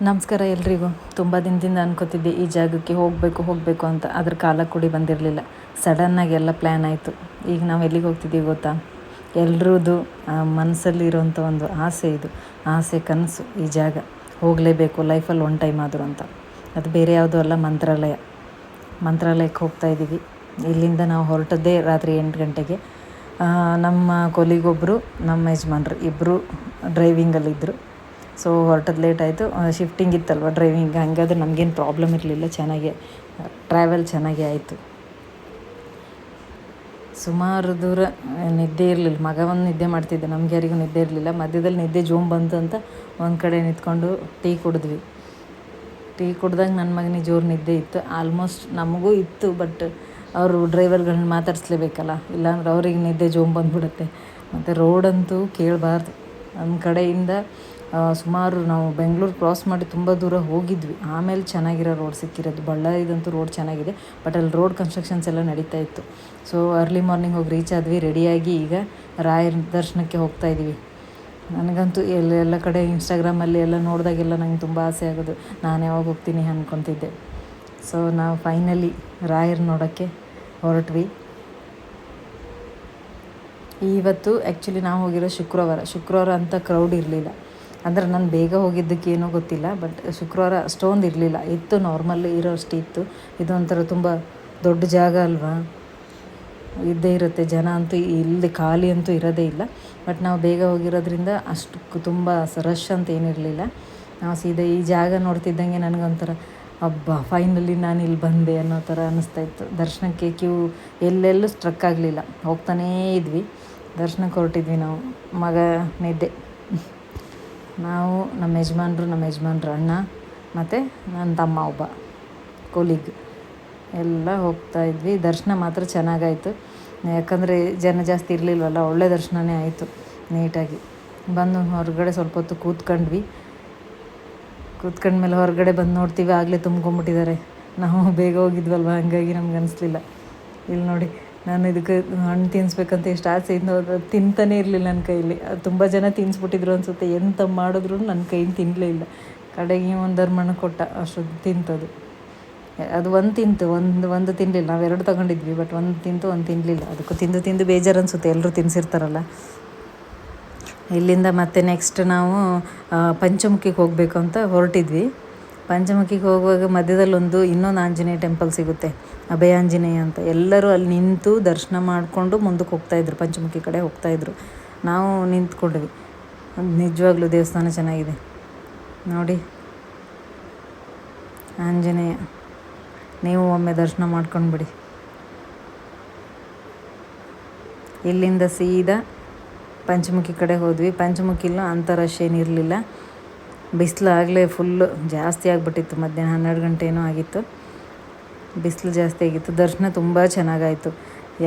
ನಮಸ್ಕಾರ ಎಲ್ರಿಗೂ. ತುಂಬ ದಿನದಿಂದ ಅನ್ಕೋತಿದ್ದೆ ಈ ಜಾಗಕ್ಕೆ ಹೋಗಬೇಕು ಅಂತ. ಅದ್ರ ಕಾಲ ಕೂಡಿ ಬಂದಿರಲಿಲ್ಲ. ಸಡನ್ನಾಗಿ ಎಲ್ಲ ಪ್ಲ್ಯಾನ್ ಆಯಿತು. ಈಗ ನಾವು ಎಲ್ಲಿಗೆ ಹೋಗ್ತಿದ್ದೀವಿ ಗೊತ್ತಾ? ಎಲ್ರದ್ದು ಮನಸ್ಸಲ್ಲಿರೋಂಥ ಒಂದು ಆಸೆ ಇದು. ಆಸೆ ಕನಸು ಈ ಜಾಗ ಹೋಗಲೇಬೇಕು ಲೈಫಲ್ಲಿ ಒನ್ ಟೈಮ್ ಆದರೂ ಅಂತ. ಅದು ಬೇರೆ ಯಾವುದೂ ಅಲ್ಲ, ಮಂತ್ರಾಲಯಕ್ಕೆ ಹೋಗ್ತಾಯಿದ್ದೀವಿ. ಇಲ್ಲಿಂದ ನಾವು ಹೊರಟದ್ದೇ ರಾತ್ರಿ 8 ಗಂಟೆಗೆ. ನಮ್ಮ ಕೊಲಿಗೊಬ್ಬರು, ನಮ್ಮ ಯಜಮಾನ್ರು ಇಬ್ಬರು ಡ್ರೈವಿಂಗಲ್ಲಿದ್ದರು. ಸೊ ಹೊರಟದ್ದು ಲೇಟ್ ಆಯಿತು. ಶಿಫ್ಟಿಂಗ್ ಇತ್ತಲ್ವ ಡ್ರೈವಿಂಗ್, ಹಾಗಾದ್ರೆ ನಮಗೇನು ಪ್ರಾಬ್ಲಮ್ ಇರಲಿಲ್ಲ. ಟ್ರಾವೆಲ್ ಚೆನ್ನಾಗೇ ಆಯಿತು. ಸುಮಾರು ದೂರ ನಿದ್ದೆ ಇರಲಿಲ್ಲ. ಮಗ ಒಂದು ನಿದ್ದೆ ಮಾಡ್ತಿದ್ದೆ, ನಮ್ಗೆ ಯಾರಿಗೂ ನಿದ್ದೆ ಇರಲಿಲ್ಲ. ಮಧ್ಯದಲ್ಲಿ ನಿದ್ದೆ ಜೋಮ್ ಬಂತು ಅಂತ ಒಂದು ಕಡೆ ನಿಂತ್ಕೊಂಡು ಟೀ ಕುಡಿದ್ವಿ. ಟೀ ಕುಡ್ದಾಗ ನನ್ನ ಮಗನಿಗೆ ಜೋರು ನಿದ್ದೆ ಇತ್ತು. ಆಲ್ಮೋಸ್ಟ್ ನಮಗೂ ಇತ್ತು, ಬಟ್ ಅವರು ಡ್ರೈವರ್ಗಳನ್ನ ಮಾತಾಡಿಸ್ಲೇಬೇಕಲ್ಲ, ಇಲ್ಲಾಂದ್ರೆ ಅವ್ರಿಗೆ ನಿದ್ದೆ ಜೋಮ್ ಬಂದುಬಿಡುತ್ತೆ. ಮತ್ತು ರೋಡಂತೂ ಕೇಳಬಾರ್ದು. ಒಂದು ಕಡೆಯಿಂದ ಸುಮಾರು ನಾವು ಬೆಂಗಳೂರು ಕ್ರಾಸ್ ಮಾಡಿ ತುಂಬ ದೂರ ಹೋಗಿದ್ವಿ. ಆಮೇಲೆ ಚೆನ್ನಾಗಿರೋ ರೋಡ್ ಸಿಕ್ಕಿರೋದು. ಬಳ್ಳಾರಿದಂತೂ ರೋಡ್ ಚೆನ್ನಾಗಿದೆ, ಬಟ್ ಅಲ್ಲಿ ರೋಡ್ ಕನ್ಸ್ಟ್ರಕ್ಷನ್ಸ್ ಎಲ್ಲ ನಡೀತಾ ಇತ್ತು. ಸೊ ಅರ್ಲಿ ಮಾರ್ನಿಂಗ್ ಹೋಗಿ ರೀಚ್ ಆದ್ವಿ. ರೆಡಿಯಾಗಿ ಈಗ ರಾಯರ ದರ್ಶನಕ್ಕೆ ಹೋಗ್ತಾಯಿದ್ದೀವಿ. ನನಗಂತೂ ಎಲ್ಲ ಕಡೆ ಇನ್ಸ್ಟಾಗ್ರಾಮಲ್ಲಿ ಎಲ್ಲ ನೋಡಿದಾಗೆಲ್ಲ ನಂಗೆ ತುಂಬ ಆಸೆ ಆಗೋದು, ನಾನು ಯಾವಾಗ ಹೋಗ್ತೀನಿ ಅಂದ್ಕೊತಿದ್ದೆ. ಸೊ ನಾವು ಫೈನಲಿ ರಾಯರು ನೋಡೋಕ್ಕೆ ಹೊರಟ್ವಿ. ಇವತ್ತು ಆ್ಯಕ್ಚುಲಿ ನಾವು ಹೋಗಿರೋ ಶುಕ್ರವಾರ ಅಂತ ಕ್ರೌಡ್ ಇರಲಿಲ್ಲ. ಅಂದರೆ ನಾನು ಬೇಗ ಹೋಗಿದ್ದಕ್ಕೆ ಏನೋ ಗೊತ್ತಿಲ್ಲ, ಬಟ್ ಶುಕ್ರವಾರ ಅಷ್ಟೊಂದು ಇರಲಿಲ್ಲ. ಇತ್ತು, ನಾರ್ಮಲ್ ಇರೋಷ್ಟು ಇತ್ತು. ಇದೊಂಥರ ತುಂಬ ದೊಡ್ಡ ಜಾಗ ಅಲ್ವಾ, ಇದ್ದೇ ಇರುತ್ತೆ ಜನ. ಅಂತೂ ಇಲ್ಲಿ ಖಾಲಿ ಅಂತೂ ಇರೋದೇ ಇಲ್ಲ. ಬಟ್ ನಾವು ಬೇಗ ಹೋಗಿರೋದ್ರಿಂದ ಅಷ್ಟು ತುಂಬ ರಶ್ ಅಂತ ಏನಿರಲಿಲ್ಲ. ನಾವು ಸೀದಾ ಈ ಜಾಗ ನೋಡ್ತಿದ್ದಂಗೆ ನನಗೊಂಥರ ಹಬ್ಬ, ಫೈನಲಿ ನಾನು ಇಲ್ಲಿ ಬಂದೆ ಅನ್ನೋ ಥರ ಅನ್ನಿಸ್ತಾಯಿತ್ತು. ದರ್ಶನಕ್ಕೆ ಕ್ಯೂ ಎಲ್ಲೆಲ್ಲೂ ಸ್ಟ್ರಕ್ ಆಗಲಿಲ್ಲ. ಹೋಗ್ತಾನೇ ಇದ್ವಿ. ದರ್ಶನಕ್ಕೆ ಹೊರಟಿದ್ವಿ ನಾವು. ಮಗ ನಿದ್ದೆ. ನಾವು ನಮ್ಮ ಯಜಮಾನ್ರು ಅಣ್ಣ ಮತ್ತು ನನ್ನ ತಮ್ಮ ಒಬ್ಬ ಕೊಲೀಗ್ ಎಲ್ಲ ಹೋಗ್ತಾಯಿದ್ವಿ. ದರ್ಶನ ಮಾತ್ರ ಚೆನ್ನಾಗಾಯಿತು. ಯಾಕಂದರೆ ಜನ ಜಾಸ್ತಿ ಇರಲಿಲ್ವಲ್ಲ, ಒಳ್ಳೆ ದರ್ಶನವೇ ಆಯಿತು ನೀಟಾಗಿ. ಬಂದು ಹೊರಗಡೆ ಸ್ವಲ್ಪ ಹೊತ್ತು ಕೂತ್ಕೊಂಡ್ಮೇಲೆ ಹೊರಗಡೆ ಬಂದು ನೋಡ್ತೀವಿ, ಆಗಲೇ ತುಂಬ್ಕೊಂಬಿಟ್ಟಿದ್ದಾರೆ. ನಾವು ಬೇಗ ಹೋಗಿದ್ವಲ್ವ, ಹಾಗಾಗಿ ನಮ್ಗೆ ಅನಿಸ್ಲಿಲ್ಲ. ಇಲ್ಲಿ ನೋಡಿ, ನಾನು ಇದಕ್ಕೆ ಹಣ್ಣು ತಿನ್ನಿಸ್ಬೇಕಂತ ಎಷ್ಟು ಆಸೆಯಿಂದ ಹೋದ್ರೆ ತಿಂತಾನೇ ಇರಲಿಲ್ಲ ನನ್ನ ಕೈಯಲ್ಲಿ. ತುಂಬ ಜನ ತಿನ್ನಿಸ್ಬಿಟ್ಟಿದ್ರು ಅನಿಸುತ್ತೆ. ಎಂತ ಮಾಡಿದ್ರು ನನ್ನ ಕೈಯಿಂದ ತಿನ್ನಲೇ ಇಲ್ಲ. ಕಡೆಗೆ ಒಂದು ಧರ್ಮಣ್ಣ ಕೊಟ್ಟ, ಅಷ್ಟೊಂದು ತಿಂತದು. ಅದು ಒಂದು ತಿಂತು, ಒಂದು ತಿನ್ನಲಿಲ್ಲ. ನಾವು 2 ತೊಗೊಂಡಿದ್ವಿ, ಬಟ್ ಒಂದು ತಿಂತು, ಒಂದು ತಿನ್ನಲಿಲ್ಲ. ಅದಕ್ಕೂ ತಿಂದು ಬೇಜಾರು ಅನಿಸುತ್ತೆ, ಎಲ್ಲರೂ ತಿನ್ನಿಸಿರ್ತಾರಲ್ಲ. ಇಲ್ಲಿಂದ ಮತ್ತೆ ನೆಕ್ಸ್ಟ್ ನಾವು ಪಂಚಮುಖಿಗೆ ಹೋಗಬೇಕು ಅಂತ ಹೊರಟಿದ್ವಿ. ಪಂಚಮುಖಿಗೆ ಹೋಗುವಾಗ ಮಧ್ಯದಲ್ಲಿ ಇನ್ನೊಂದು ಆಂಜನೇಯ ಟೆಂಪಲ್ ಸಿಗುತ್ತೆ, ಅಭಯ ಆಂಜನೇಯ ಅಂತ. ಎಲ್ಲರೂ ಅಲ್ಲಿ ನಿಂತು ದರ್ಶನ ಮಾಡಿಕೊಂಡು ಮುಂದಕ್ಕೆ ಹೋಗ್ತಾಯಿದ್ರು, ಪಂಚಮುಖಿ ಕಡೆ ಹೋಗ್ತಾಯಿದ್ರು. ನಾವು ನಿಂತ್ಕೊಂಡ್ವಿ. ನಿಜವಾಗ್ಲೂ ದೇವಸ್ಥಾನ ಚೆನ್ನಾಗಿದೆ ನೋಡಿ, ಆಂಜನೇಯ. ನೀವು ಒಮ್ಮೆ ದರ್ಶನ ಮಾಡ್ಕೊಂಡ್ಬಿಡಿ. ಇಲ್ಲಿಂದ ಸೀದಾ ಪಂಚಮುಖಿ ಕಡೆ ಹೋದ್ವಿ. ಪಂಚಮುಖಿಲೂ ಅಂಥ ರಶ್ ಏನಿರಲಿಲ್ಲ. ಬಿಸಿಲು ಆಗಲೇ ಫುಲ್ಲು ಜಾಸ್ತಿ ಆಗಿಬಿಟ್ಟಿತ್ತು. ಮಧ್ಯಾಹ್ನ 12 ಗಂಟೆ ಏನೋ ಆಗಿತ್ತು. ಬಿಸಿಲು ಜಾಸ್ತಿ ಆಗಿತ್ತು. ದರ್ಶನ ತುಂಬ ಚೆನ್ನಾಗಾಯಿತು.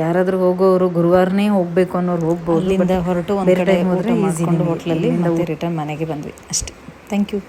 ಯಾರಾದರೂ ಹೋಗೋರು ಗುರುವಾರನೇ ಹೋಗಬೇಕು ಅನ್ನೋರು ಹೋಗ್ಬೋದು. ಹೊರಟು ಒಂದು ಕಡೆ ಹೋದರೆ ಈಸಿ, ಹೋಟ್ಲಲ್ಲಿ ರಿಟರ್ನ್ ಮನೆಗೆ ಬಂದ್ವಿ ಅಷ್ಟೇ. Thank you.